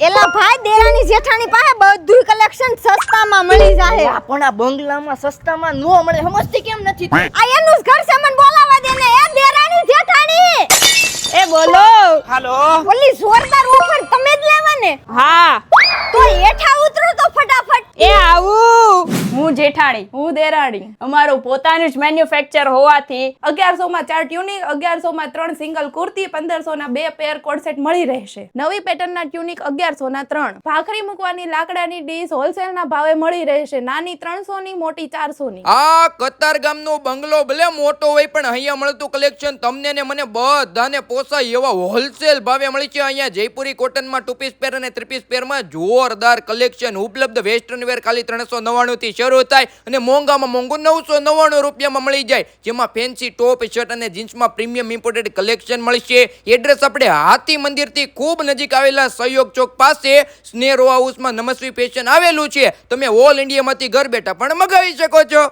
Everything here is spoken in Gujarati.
એલા ભાઈ દેરાની જેઠાણી પાસે બધું કલેક્શન સસ્તામાં મળી જાય. પણ આ બંગલામાં સસ્તામાં નો મળે, સમજતી કેમ નથી? આ એનું જ ઘર છે, મને બોલાવા દે ને. એ દેરાની જેઠાણી એ બોલો. હાલો. ઓલી જોરદાર ઓફર તમે જ લેવા ને? હા તો હેઠા ઉતરો તો ફટાફટ. એ આવું. હું જેઠાણી, હું દેરાણી. અમારું પોતાનું જ મેન્યુફેક્ચર હોવાથી 1100 માં 4 ટ્યુનિક, 1100 માં 3 સિંગલ કુર્તી, 1500 ના 2 પેર કોડ સેટ મળી રહેશે. નવી પેટર્નના ટ્યુનિક 1100 ના 3. ભાખરી મૂકવાની લાકડાની ડીશ હોલસેલના ભાવે મળી રહેશે. નાની 300 ની, મોટી 400 ની. આ કતાર ગામનો બંગલો ભલે મોટો હોય પણ અહીંયા મળતું કલેક્શન તમને ને મને બધાને પોસાય એવા હોલસેલ ભાવે મળી છે. અહીંયા જયપુરી કોટનમાં 2 પીસ પેર અને 3 પીસ પેરમાં જોરદાર કલેક્શન ઉપલબ્ધ. વેસ્ટર્ન વેર ખાલી 399 થી શરૂ થાય અને મોંઘામાં મોંઘું 999 રૂપિયામાં મળી જાય, જેમાં ફેન્સી ટોપ શર્ટ અને જીન્સમાં પ્રીમિયમ ઇમ્પોર્ટેડ કલેક્શન મળશે. એડ્રેસ આપણે હાથી મંદિરથી ખૂબ નજીક આવેલા સહયોગ ચોક પાસે સ્નેહ રો હાઉસમાં નમસ્વી ફેશન આવેલું છે. તમે ઓલ ઇન્ડિયામાંથી ઘર બેઠા પણ મગાવી શકો છો.